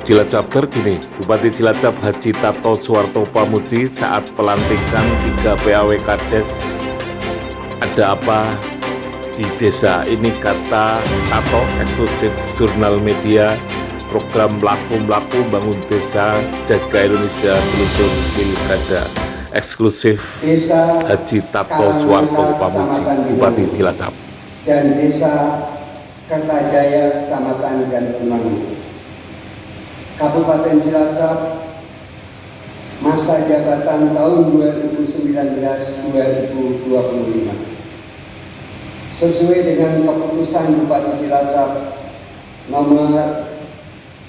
Cilacap terkini, Bupati Cilacap Haji Tato Suwarto Pamuji saat pelantikan 3 PAW Kades. Ada apa di desa ini, kata Tato, eksklusif jurnal media, program Mlaku-Mlaku Bangun Desa Jaga Indonesia Telusur Pilkada. Eksklusif Haji Tato Suwarto Pamuji, Bupati Cilacap. Dan Desa Kertajaya, Kecamatan Gandungan, Kabupaten Cilacap, masa jabatan tahun 2019-2025. Sesuai dengan keputusan Bupati Cilacap nomor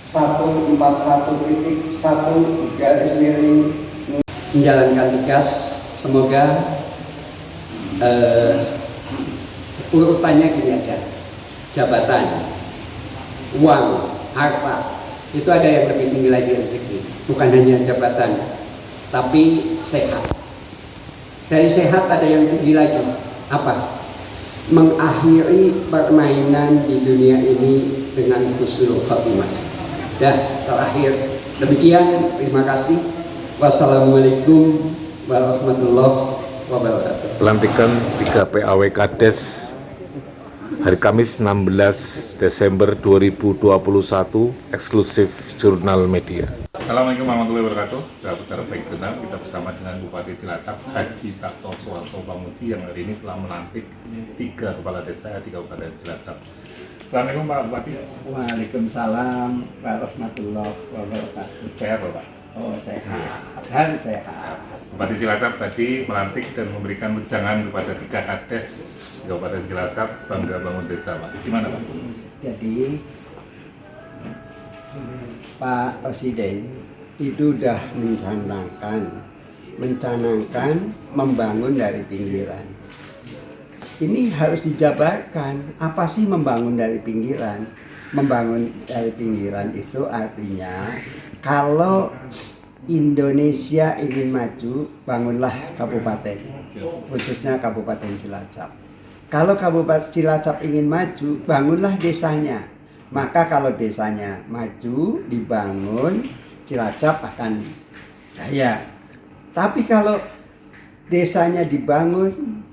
141.1 garis miring menjalankan tugas. Semoga urutannya gini ada: jabatan, uang, harta. Itu ada yang lebih tinggi lagi rezeki, bukan hanya jabatan, tapi sehat. Dari sehat ada yang tinggi lagi, apa? Mengakhiri permainan di dunia ini dengan husnul khotimah. Terakhir, demikian, terima kasih. Wassalamualaikum warahmatullahi wabarakatuh. Pelantikan 3 PAW Kades hari Kamis 16 Desember 2021, eksklusif jurnal media. Assalamualaikum warahmatullahi wabarakatuh. Saudara baik kenal, kita bersama dengan Bupati Cilacap Haji Tato Suwarto Pamuji yang hari ini telah melantik 3 kepala desa di Kabupaten Cilacap. Assalamualaikum Pak Bupati. Waalaikumsalam warahmatullahi wabarakatuh. Sehat Pak? Oh, sehat, harus sehat. Bupati Cilacap tadi melantik dan memberikan wejangan kepada 3 kades Kabupaten Cilacap Bangga Bangun Desa, Pak. Gimana Pak? Jadi Pak Presiden itu sudah mencanangkan membangun dari pinggiran. Ini harus dijabarkan. Apa sih membangun dari pinggiran? Membangun dari pinggiran itu artinya kalau Indonesia ingin maju, bangunlah kabupaten, khususnya Kabupaten Cilacap. Kalau Kabupaten Cilacap ingin maju, bangunlah desanya. Maka kalau desanya maju, dibangun, Cilacap akan jaya. Tapi kalau desanya dibangun,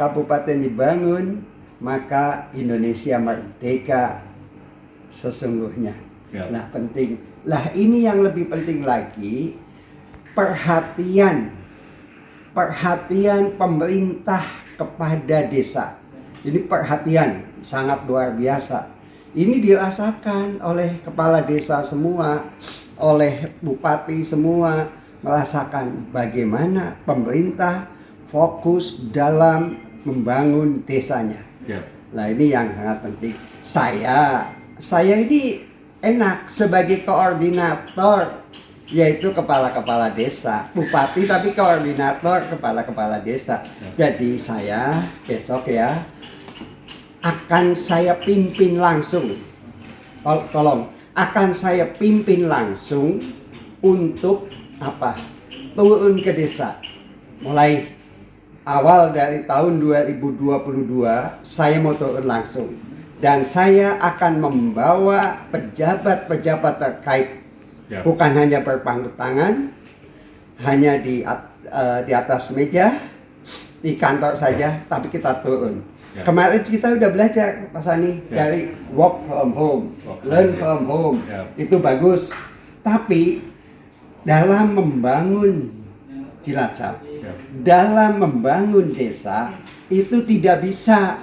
kabupaten dibangun, maka Indonesia merdeka sesungguhnya. Nah, penting. Lah, ini yang lebih penting lagi, perhatian pemerintah kepada desa. Ini perhatian sangat luar biasa. Ini dirasakan oleh kepala desa semua, oleh bupati semua, merasakan bagaimana pemerintah fokus dalam membangun desanya. Nah, ini yang sangat penting. Saya ini enak sebagai koordinator, yaitu kepala-kepala desa, bupati tapi koordinator kepala-kepala desa. Jadi saya besok akan saya pimpin langsung. Tolong, akan saya pimpin langsung untuk apa? Turun ke desa. Mulai awal dari tahun 2022 saya mau turun langsung. Dan saya akan membawa pejabat-pejabat terkait. Bukan hanya berpangku tangan, hanya di atas meja, di kantor saja, tapi kita turun. Kemarin kita udah belajar, Pak Sani, dari work from home, learn from home, itu bagus. Tapi dalam membangun Cilacap, dalam membangun desa, itu tidak bisa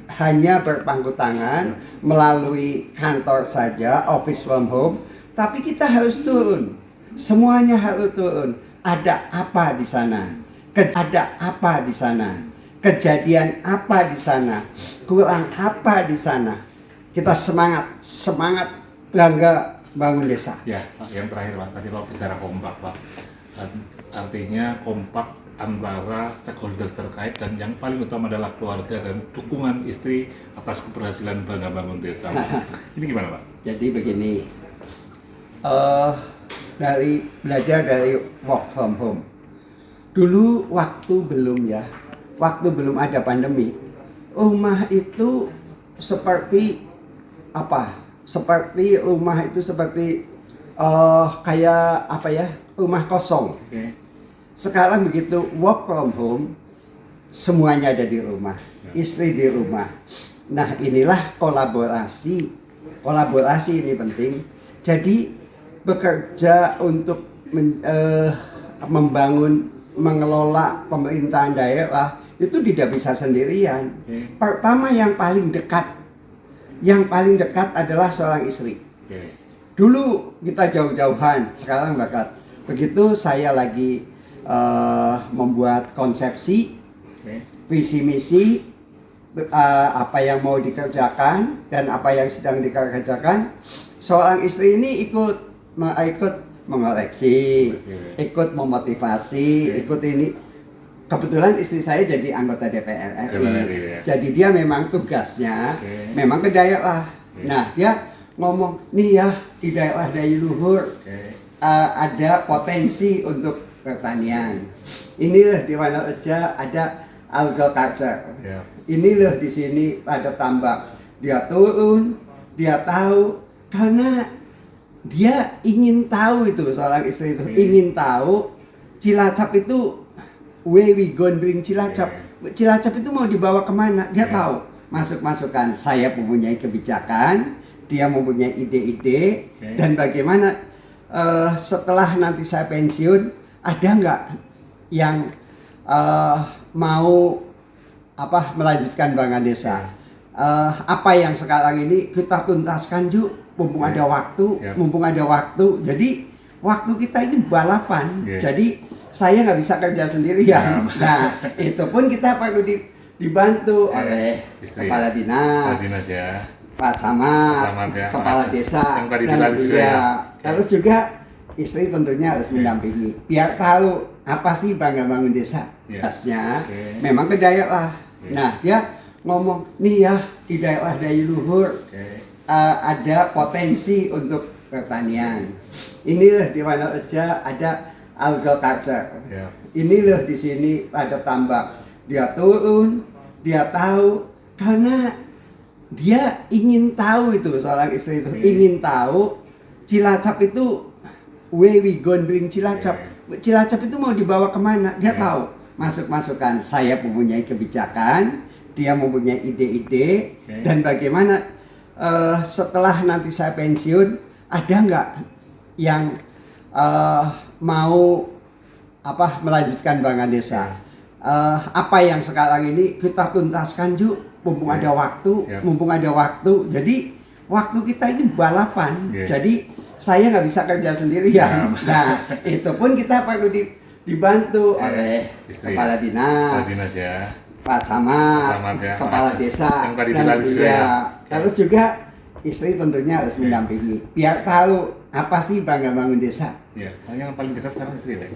hanya berpangku tangan melalui kantor saja, office from home. Tapi kita harus turun, semuanya harus turun. Ada apa di sana? Ada apa di sana? Kejadian apa di sana? Kurang apa di sana? Kita semangat bangga bangun desa. Ya, Pak, yang terakhir Pak, tadi Pak bicara kompak Pak. Artinya kompak antara stakeholder terkait dan yang paling utama adalah keluarga dan dukungan istri atas keberhasilan Bangga Bangun Desa. Ini gimana Pak? Jadi begini. Belajar dari work from home. Dulu waktu belum ada pandemi, rumah itu seperti apa? seperti rumah itu seperti kayak apa ya, rumah kosong. Oke. Sekarang begitu work from home, semuanya ada di rumah, istri di rumah. Nah inilah kolaborasi ini penting. Jadi bekerja untuk membangun, mengelola pemerintahan daerah itu tidak bisa sendirian. Pertama yang paling dekat adalah seorang istri. Dulu kita jauh-jauhan, sekarang dekat. Begitu saya lagi membuat konsepsi, visi misi, apa yang mau dikerjakan dan apa yang sedang dikerjakan, seorang istri ini ikut mengoreksi, ikut memotivasi, ikut ini. Kebetulan istri saya jadi anggota DPR RI, jadi dia memang tugasnya memang ke daerah. Nah dia ngomong, nih ya di daerah Dayi Luhur ada potensi untuk pertanian. Inilah di mana aja ada agriculture. Ini loh di sini ada tambak. Dia turun, dia tahu karena dia ingin tahu itu, seorang istri itu ingin tahu Cilacap itu where we going bring Cilacap. Cilacap itu mau dibawa kemana? Dia tahu. Masukan. Saya mempunyai kebijakan, dia mempunyai ide-ide dan bagaimana setelah nanti saya pensiun ada nggak yang mau melanjutkan bangun desa. Apa yang sekarang ini kita tuntaskan yuk, mumpung ada waktu. Jadi waktu kita ini balapan. Jadi saya nggak bisa kerja sendirian. Nah itu pun kita perlu dibantu oleh kepala dinas, Pak Camat, kepala desa, dan terus juga istri tentunya harus mendampingi biar tahu apa sih bangun desa. Memang ke daerah. Nah dia ngomong, nih ya di daerah Dayi Luhur ada potensi untuk pertanian. Inilah di mana aja ada agriculture. Ini loh di sini ada tambak. Dia turun, dia tahu karena dia ingin tahu itu, seorang istri itu ingin tahu Cilacap itu where we going bring Cilacap. Cilacap itu mau dibawa kemana? Dia tahu. Masukan. Saya mempunyai kebijakan, dia mempunyai ide-ide dan bagaimana setelah nanti saya pensiun ada nggak yang mau melanjutkan bangun desa. Apa yang sekarang ini kita tuntaskan yuk, mumpung ada waktu. Jadi waktu kita ini balapan. Jadi saya nggak bisa kerja sendirian. Nah itu pun kita perlu dibantu oleh kepala dinas, Pak Camat, kepala desa, dan terus juga istri tentunya harus mendampingi biar tahu apa sih bangun desa. Yang paling dekat sekarang istri ya?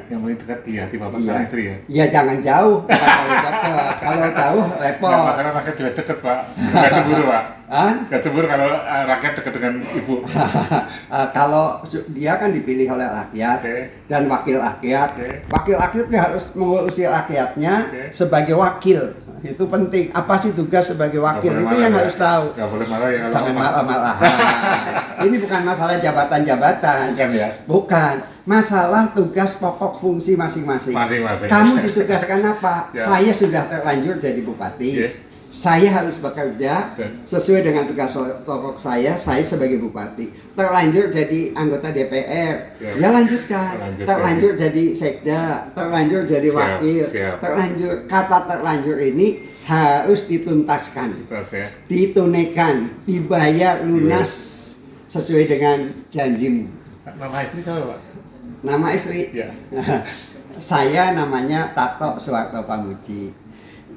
Yang paling dekat di hati Bapak sekarang istri ya? Iya jangan jauh, kalau dekat. Kalau jauh repot. Karena rakyat juga dekat Pak, nggak cemburu Pak? Nggak cemburu kalau rakyat dekat dengan Ibu? Kalau dia kan dipilih oleh rakyat dan wakil rakyat. Wakil rakyat dia harus mengurusi rakyatnya sebagai wakil. Itu penting. Apa sih tugas sebagai wakil? Itu yang harus tahu. Nggak boleh marah ya? Jangan marah-marah. Ini bukan masalah jabatan-jabatan. Bukan ya? Bukan. Masalah tugas pokok fungsi masing-masing. Kamu ditugaskan apa? Saya sudah terlanjur jadi bupati. Saya harus bekerja sesuai dengan tugas pokok saya sebagai bupati. Terlanjur jadi anggota DPR, ya lanjutkan. Terlanjur jadi sekda, terlanjur jadi wakil. Kata terlanjur ini harus dituntaskan, ditunaikan, dibayar lunas sesuai dengan janjimu. Nama istri siapa Pak? Nama istri? Saya namanya Tato Suwarto Pamuji.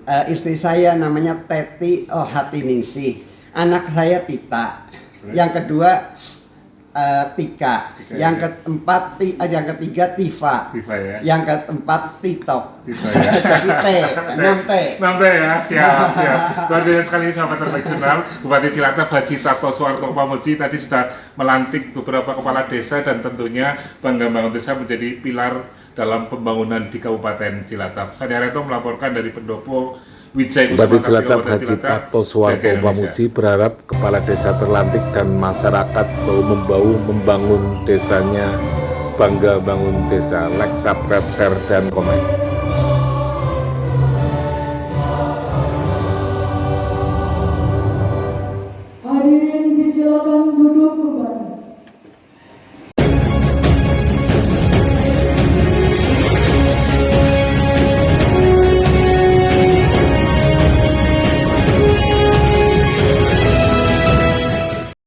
Istri saya namanya Teti Hatiningsih. Anak saya Tita. Yang kedua Tika. Yang ketiga Tifa. Yang keempat Titok. Jadi T, 6 T. 6 T ya, siap. Luar biasa sekali sahabat terbaik jurnal. Bupati Cilacap Haji Tato Suwarto Pamuji tadi sudah melantik beberapa kepala desa dan tentunya Bangga Bangun Desa menjadi pilar dalam pembangunan di Kabupaten Cilacap. Saya Reto melaporkan dari Pendopo Wijaya Bupati Kusuma Cilacap Kapil, Haji Cilacap, Tato Suwarto jaga Indonesia. Pamuji berharap kepala desa terlantik dan masyarakat bahu-membahu membangun desanya, bangga bangun desa. Like, subscribe, share, dan komen.